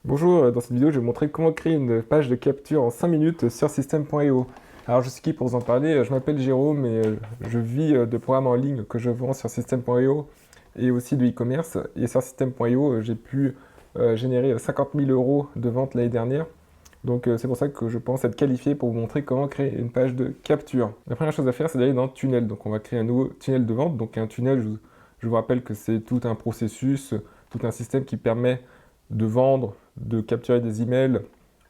Bonjour, dans cette vidéo, je vais vous montrer comment créer une page de capture en 5 minutes sur System.io. Alors, je suis qui pour vous en parler? Je m'appelle Jérôme et je vis de programmes en ligne que je vends sur System.io et aussi de e-commerce. Et sur System.io, j'ai pu générer 50 000 € de vente l'année dernière. Donc, c'est pour ça que je pense être qualifié pour vous montrer comment créer une page de capture. La première chose à faire, c'est d'aller dans Tunnel. Donc, on va créer un nouveau tunnel de vente. Donc, un tunnel, je vous rappelle que c'est tout un processus, tout un système qui permet de vendre, de capturer des emails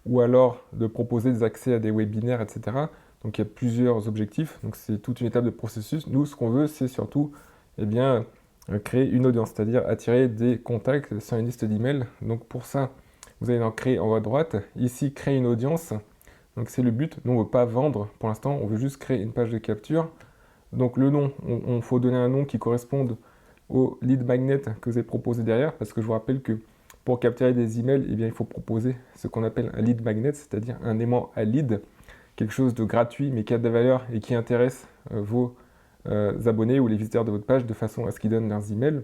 ou alors de proposer des accès à des webinaires, etc. Donc il y a plusieurs objectifs, donc c'est toute une étape de processus. Nous, ce qu'on veut, c'est surtout créer une audience, c'est-à-dire attirer des contacts sur une liste d'emails. Donc pour ça, vous allez en créer en haut à droite. Ici, créer une audience. Donc c'est le but. Nous, on ne veut pas vendre pour l'instant, on veut juste créer une page de capture. Donc le nom, il faut donner un nom qui corresponde au lead magnet que vous avez proposé derrière, parce que je vous rappelle que pour capturer des emails, eh bien, il faut proposer ce qu'on appelle un lead magnet, c'est-à-dire un aimant à lead, quelque chose de gratuit mais qui a de la valeur et qui intéresse vos abonnés ou les visiteurs de votre page de façon à ce qu'ils donnent leurs emails.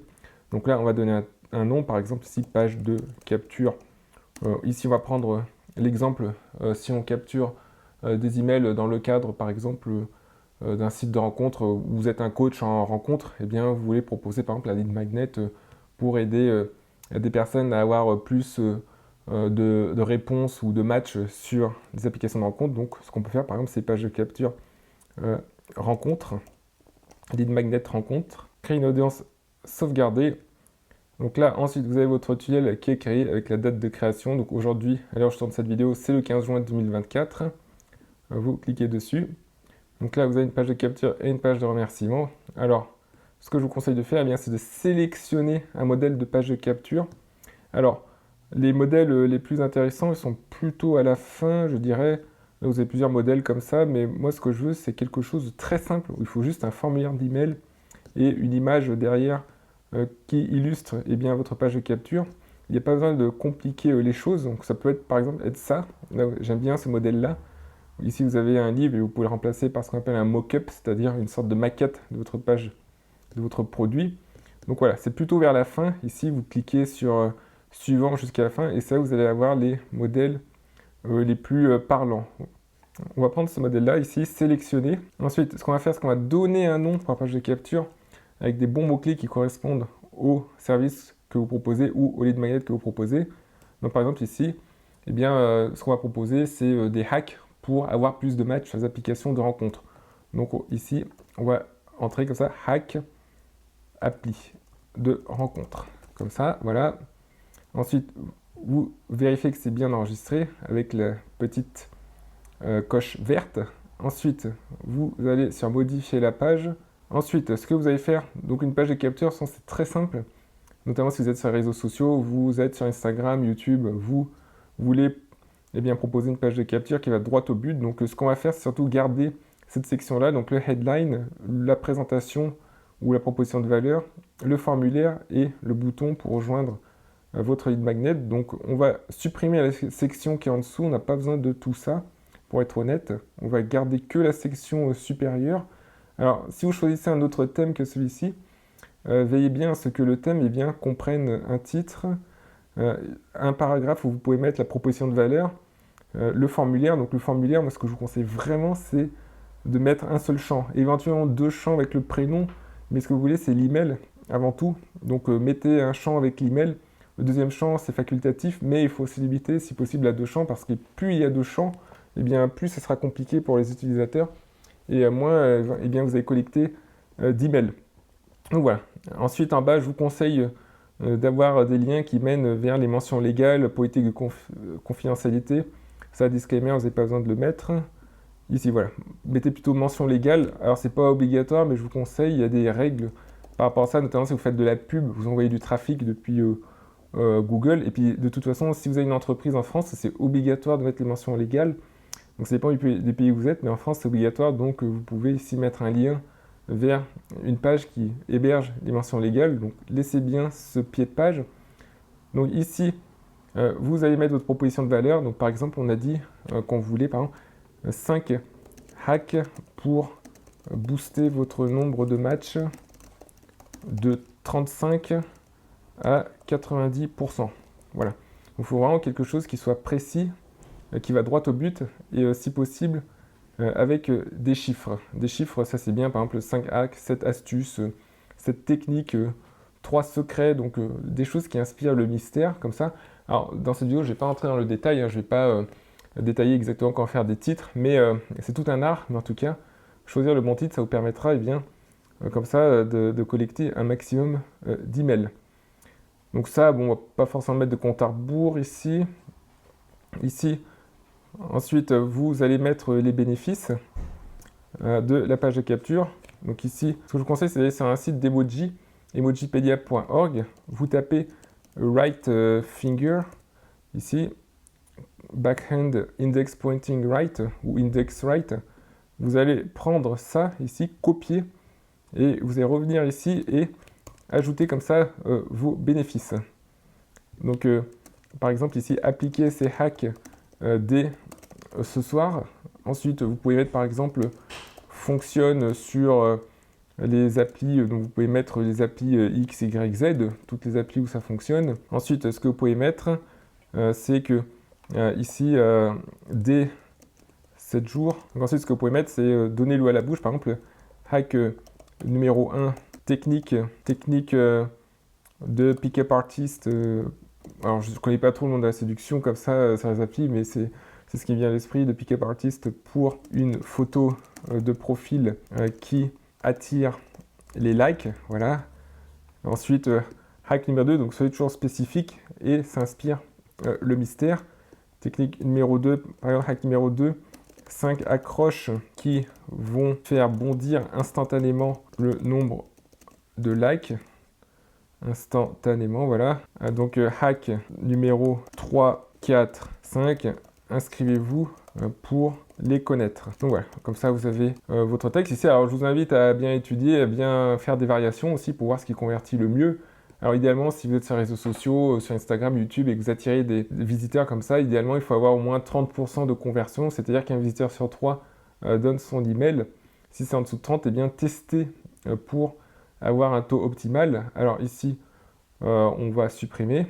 Donc là, on va donner un nom, par exemple ici, page de capture. Ici, on va prendre l'exemple, si on capture des emails dans le cadre, par exemple, d'un site de rencontre où vous êtes un coach en rencontre, eh bien, vous voulez proposer, par exemple, un lead magnet pour aider des personnes à avoir plus de réponses ou de matchs sur des applications de rencontre. Donc, ce qu'on peut faire, par exemple, c'est pages de capture rencontre, lead magnet rencontre, créer une audience sauvegardée. Donc là, ensuite, vous avez votre tunnel qui est créé avec la date de création. Donc aujourd'hui, à l'heure où je tourne cette vidéo, c'est le 15 juin 2024. Vous cliquez dessus. Donc là, vous avez une page de capture et une page de remerciement. Alors, ce que je vous conseille de faire, eh bien, c'est de sélectionner un modèle de page de capture. Alors, les modèles les plus intéressants, ils sont plutôt à la fin, je dirais. Là, vous avez plusieurs modèles comme ça, mais moi, ce que je veux, c'est quelque chose de très simple, où il faut juste un formulaire d'email et une image derrière qui illustre eh bien, votre page de capture. Il n'y a pas besoin de compliquer les choses, donc ça peut être, par exemple, être ça. J'aime bien ce modèle-là. Ici, vous avez un livre et vous pouvez le remplacer par ce qu'on appelle un mock-up, c'est-à-dire une sorte de maquette de votre page, de votre produit. Donc voilà, c'est plutôt vers la fin. Ici, vous cliquez sur suivant jusqu'à la fin et ça, vous allez avoir les modèles les plus parlants. On va prendre ce modèle-là ici, sélectionner. Ensuite, ce qu'on va faire, c'est qu'on va donner un nom pour la page de capture avec des bons mots-clés qui correspondent au service que vous proposez ou au lead magnet que vous proposez. Donc par exemple ici, eh bien, ce qu'on va proposer, c'est des hacks pour avoir plus de matchs sur les applications de rencontres. Donc ici, on va entrer comme ça, hack appli de rencontre. Comme ça, voilà. Ensuite, vous vérifiez que c'est bien enregistré avec la petite coche verte. Ensuite, vous allez sur modifier la page. Ensuite, ce que vous allez faire, donc une page de capture, c'est très simple. Notamment si vous êtes sur les réseaux sociaux, vous êtes sur Instagram, YouTube, vous voulez bien, proposer une page de capture qui va droit au but. Donc ce qu'on va faire, c'est surtout garder cette section-là, donc le headline, la présentation ou la proposition de valeur, le formulaire et le bouton pour rejoindre votre lead magnet. Donc on va supprimer la section qui est en dessous, on n'a pas besoin de tout ça, pour être honnête. On va garder que la section supérieure. Alors si vous choisissez un autre thème que celui-ci, veillez bien à ce que le thème comprenne un titre, un paragraphe où vous pouvez mettre la proposition de valeur, le formulaire. Donc le formulaire, moi ce que je vous conseille vraiment, c'est de mettre un seul champ, éventuellement 2 champs avec le prénom, mais ce que vous voulez, c'est l'email avant tout. Donc mettez un champ avec l'email. Le deuxième champ, c'est facultatif, mais il faut se limiter, si possible, à 2 champs, parce que plus il y a 2 champs, eh bien, plus ce sera compliqué pour les utilisateurs, et moins eh bien, vous allez collecter d'emails. Donc voilà. Ensuite, en bas, je vous conseille d'avoir des liens qui mènent vers les mentions légales, politique de confidentialité. Ça, disclaimer, vous n'avez pas besoin de le mettre. Ici, voilà. Mettez plutôt mention légale. Alors, c'est pas obligatoire, mais je vous conseille, il y a des règles par rapport à ça, notamment si vous faites de la pub, vous envoyez du trafic depuis Google. Et puis, de toute façon, si vous avez une entreprise en France, c'est obligatoire de mettre les mentions légales. Donc, ça dépend des pays où vous êtes, mais en France, c'est obligatoire. Donc, vous pouvez ici mettre un lien vers une page qui héberge les mentions légales. Donc, laissez bien ce pied de page. Donc, ici, vous allez mettre votre proposition de valeur. Donc, par exemple, on a dit qu'on voulait, par exemple, 5 hacks pour booster votre nombre de matchs de 35 à 90%. Voilà. il faut vraiment quelque chose qui soit précis, qui va droit au but, et si possible, avec des chiffres. Des chiffres, ça c'est bien, par exemple 5 hacks, 7 astuces, 7 techniques, 3 secrets, donc des choses qui inspirent le mystère, comme ça. Alors, dans cette vidéo, je ne vais pas entrer dans le détail, hein, je ne vais pas détailler exactement comment faire des titres, mais c'est tout un art, mais en tout cas, choisir le bon titre, ça vous permettra, eh bien, comme ça, de collecter un maximum d'emails. Donc ça, bon, on va pas forcément mettre de compte à rebours ici. Ici, ensuite, vous allez mettre les bénéfices de la page de capture. Donc ici, ce que je vous conseille, c'est d'aller sur un site d'emoji, emojipedia.org. Vous tapez right finger, ici, backhand index pointing right, ou index right. Vous allez prendre ça, ici, copier, et vous allez revenir ici et ajouter comme ça vos bénéfices. Donc, par exemple, ici, appliquer ces hacks dès ce soir. Ensuite, vous pouvez mettre, par exemple, fonctionne sur les applis, donc vous pouvez mettre les applis X, Y, Z, toutes les applis où ça fonctionne. Ensuite, ce que vous pouvez mettre, c'est que ici, dès 7 jours, donc ensuite, ce que vous pouvez mettre, c'est donner l'eau à la bouche. Par exemple, hack numéro 1, technique de pick-up artist. Alors, je ne connais pas trop le nom de la séduction comme ça sur les applis, mais c'est ce qui vient à l'esprit, de pick-up artist pour une photo de profil qui attire les likes. Voilà. Ensuite, hack numéro 2, donc soyez toujours spécifique et ça inspire le mystère. Technique numéro 2, par exemple, hack numéro 2, 5 accroches qui vont faire bondir instantanément le nombre de likes. Instantanément, voilà. Donc, hack numéro 3, 4, 5, inscrivez-vous pour les connaître. Donc voilà, comme ça vous avez votre texte ici. Alors je vous invite à bien étudier, à bien faire des variations aussi pour voir ce qui convertit le mieux. Alors idéalement, si vous êtes sur les réseaux sociaux, sur Instagram, YouTube, et que vous attirez des visiteurs comme ça, idéalement il faut avoir au moins 30% de conversion, c'est-à-dire qu'un visiteur sur 3 donne son email. Si c'est en dessous de 30, eh bien testez pour avoir un taux optimal. Alors ici, on va supprimer.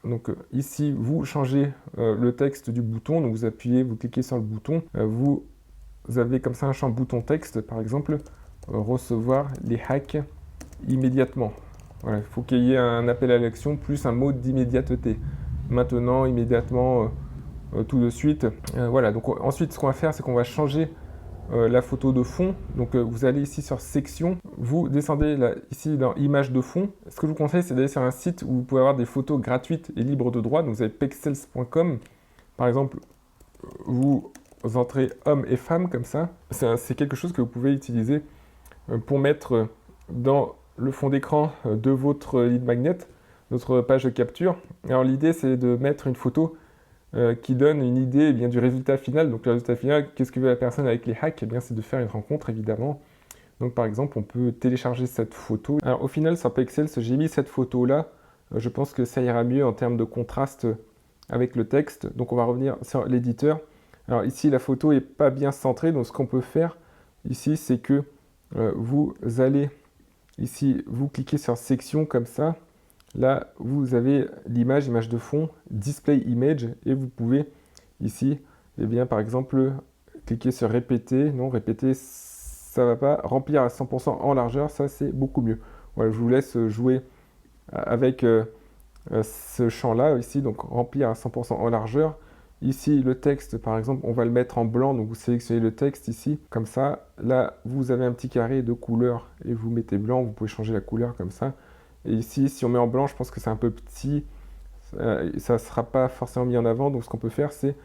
Donc ici, vous changez le texte du bouton, donc vous appuyez, vous cliquez sur le bouton, vous avez comme ça un champ bouton texte, par exemple, recevoir les hacks immédiatement. Voilà, il faut qu'il y ait un appel à l'action plus un mot d'immédiateté. Maintenant, immédiatement, tout de suite. Voilà, donc ensuite, ce qu'on va faire, c'est qu'on va changer la photo de fond. Donc vous allez ici sur section, vous descendez là, ici dans images de fond. Ce que je vous conseille, c'est d'aller sur un site où vous pouvez avoir des photos gratuites et libres de droit. Donc vous avez pexels.com. Par exemple, vous entrez homme et femme comme ça. C'est quelque chose que vous pouvez utiliser pour mettre dans le fond d'écran de votre lead magnet, notre page de capture. Alors l'idée, c'est de mettre une photo qui donne une idée bien, du résultat final. Donc le résultat final, qu'est-ce que veut la personne avec les hacks? Eh bien, c'est de faire une rencontre, évidemment. Donc par exemple, on peut télécharger cette photo. Alors au final, sur Pexels, j'ai mis cette photo-là. Je pense que ça ira mieux en termes de contraste avec le texte. Donc on va revenir sur l'éditeur. Alors ici, la photo n'est pas bien centrée. Donc ce qu'on peut faire ici, c'est que vous allez ici, vous cliquez sur section comme ça. Là, vous avez l'image, image de fond, display image, et vous pouvez ici, eh bien, par exemple, cliquer sur répéter. Non, répéter, ça va pas. Remplir à 100% en largeur, ça c'est beaucoup mieux. Voilà, je vous laisse jouer avec ce champ-là ici, donc remplir à 100% en largeur. Ici, le texte, par exemple, on va le mettre en blanc, donc vous sélectionnez le texte ici, comme ça. Là, vous avez un petit carré de couleur et vous mettez blanc, vous pouvez changer la couleur comme ça. Et ici, si on met en blanc, je pense que c'est un peu petit, ça ne sera pas forcément mis en avant. Donc ce qu'on peut faire, c'est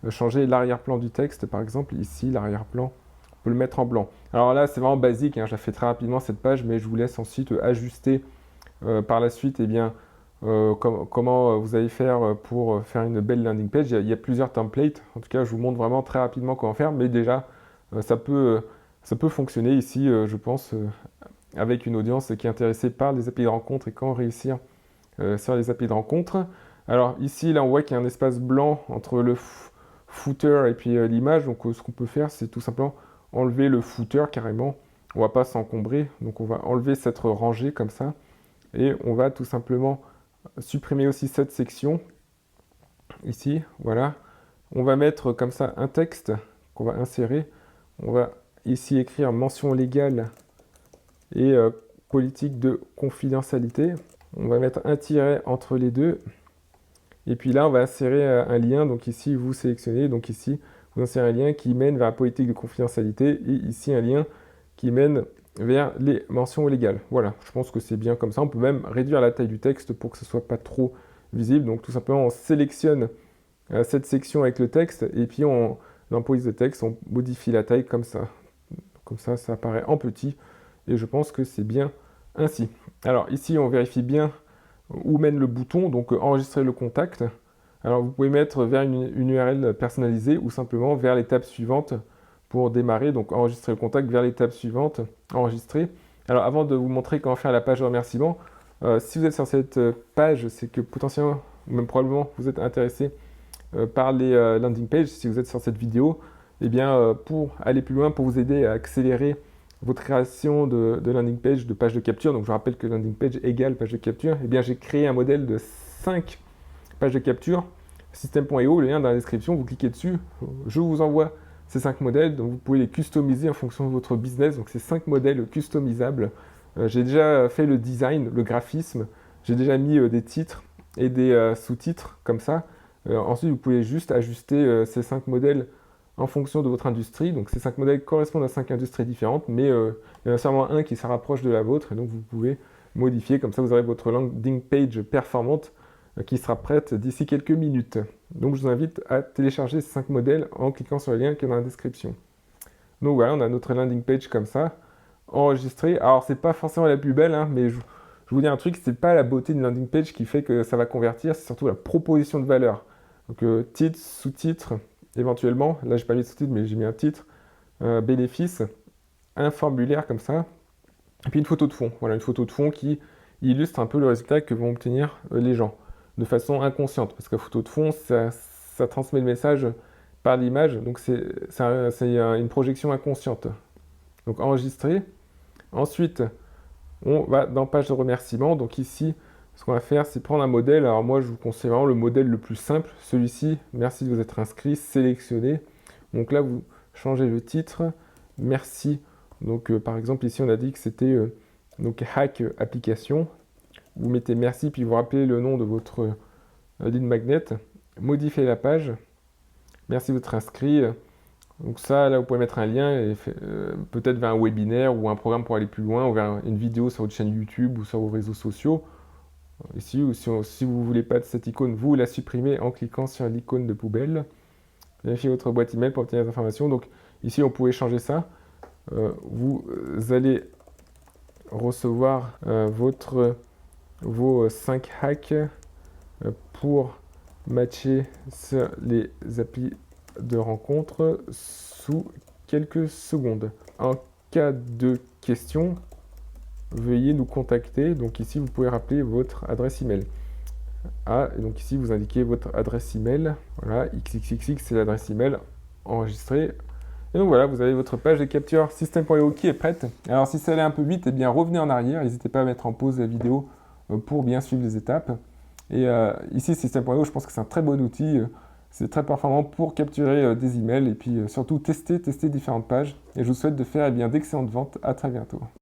changer l'arrière-plan du texte. Par exemple, ici, l'arrière-plan, on peut le mettre en blanc. Alors là, c'est vraiment basique, hein, je la fais très rapidement cette page, mais je vous laisse ensuite ajuster par la suite, eh bien, comment vous allez faire pour faire une belle landing page. Il y a plusieurs templates. En tout cas, je vous montre vraiment très rapidement comment faire, mais déjà, ça peut fonctionner ici, je pense, avec une audience qui est intéressée par les applis de rencontre et comment réussir sur les applis de rencontre. Alors ici, là, on voit qu'il y a un espace blanc entre le footer et puis l'image. Donc ce qu'on peut faire, c'est tout simplement enlever le footer carrément. On ne va pas s'encombrer. Donc on va enlever cette rangée comme ça. Et on va tout simplement supprimer aussi cette section. ici, voilà. On va mettre comme ça un texte qu'on va insérer. On va ici écrire mention légale et politique de confidentialité. On va mettre un tiret entre les deux. Et puis là, on va insérer un lien. Donc ici, vous sélectionnez. Donc ici, vous insérez un lien qui mène vers la politique de confidentialité. Et ici, un lien qui mène vers les mentions légales. Voilà, je pense que c'est bien comme ça. On peut même réduire la taille du texte pour que ce ne soit pas trop visible. Donc tout simplement, on sélectionne cette section avec le texte. Et puis, dans police de texte, on modifie la taille comme ça. Comme ça apparaît en petit. Et je pense que c'est bien ainsi. Alors ici, on vérifie bien où mène le bouton, donc enregistrer le contact. Alors vous pouvez mettre vers une URL personnalisée ou simplement vers l'étape suivante pour démarrer, donc enregistrer le contact vers l'étape suivante, enregistrer. Alors avant de vous montrer comment faire la page de remerciement, si vous êtes sur cette page, c'est que potentiellement, ou même probablement, vous êtes intéressé par les landing pages, si vous êtes sur cette vidéo, eh bien pour aller plus loin, pour vous aider à accélérer votre création de landing page, de page de capture, donc je rappelle que landing page égale page de capture, eh bien j'ai créé un modèle de 5 pages de capture, system.io, le lien dans la description, vous cliquez dessus, je vous envoie ces 5 modèles, donc vous pouvez les customiser en fonction de votre business, donc c'est 5 modèles customisables. J'ai déjà fait le design, le graphisme, j'ai déjà mis des titres et des sous-titres comme ça. Ensuite, vous pouvez juste ajuster ces 5 modèles en fonction de votre industrie. Donc ces 5 modèles correspondent à 5 industries différentes, mais il y en a seulement un qui se rapproche de la vôtre, et donc vous pouvez modifier, comme ça vous aurez votre landing page performante qui sera prête d'ici quelques minutes. Donc je vous invite à télécharger ces 5 modèles en cliquant sur le lien qui est dans la description. Donc voilà, on a notre landing page comme ça, enregistrée. Alors c'est pas forcément la plus belle, hein, mais je vous dis un truc, c'est pas la beauté d'une landing page qui fait que ça va convertir, c'est surtout la proposition de valeur. Donc titre, sous-titre, éventuellement, là j'ai pas mis de sous-titre mais j'ai mis un titre, bénéfice, un formulaire comme ça, et puis une photo de fond. Voilà, une photo de fond qui illustre un peu le résultat que vont obtenir les gens, de façon inconsciente, parce que la photo de fond, ça transmet le message par l'image, donc c'est une projection inconsciente. Donc enregistrer. Ensuite, on va dans page de remerciement, donc ici, ce qu'on va faire, c'est prendre un modèle. Alors moi, je vous conseille vraiment le modèle le plus simple. Celui-ci, merci de vous être inscrit, sélectionné. Donc là, vous changez le titre. Merci. Donc par exemple, ici, on a dit que c'était donc hack application. Vous mettez merci, puis vous rappelez le nom de votre lead magnet. Modifiez la page. Merci de votre inscrit. Donc ça, là, vous pouvez mettre un lien, et peut-être vers un webinaire ou un programme pour aller plus loin, ou vers une vidéo sur votre chaîne YouTube ou sur vos réseaux sociaux. Ici, ou si vous ne voulez pas de cette icône, vous la supprimez en cliquant sur l'icône de poubelle. Vérifiez votre boîte email pour obtenir les informations. Donc ici, on pouvait changer ça. Vous allez recevoir vos 5 hacks pour matcher sur les applis de rencontre sous quelques secondes. En cas de question, veuillez nous contacter. Donc ici, vous pouvez rappeler votre adresse email. Et donc ici, vous indiquez votre adresse email. Voilà, XXXX, c'est l'adresse email enregistrée. Et donc voilà, vous avez votre page de capture system.io qui est prête. Alors si ça allait un peu vite, eh bien revenez en arrière. N'hésitez pas à mettre en pause la vidéo pour bien suivre les étapes. Et ici, system.io, je pense que c'est un très bon outil. C'est très performant pour capturer des emails et puis surtout tester différentes pages. Et je vous souhaite de faire d'excellentes ventes. À très bientôt.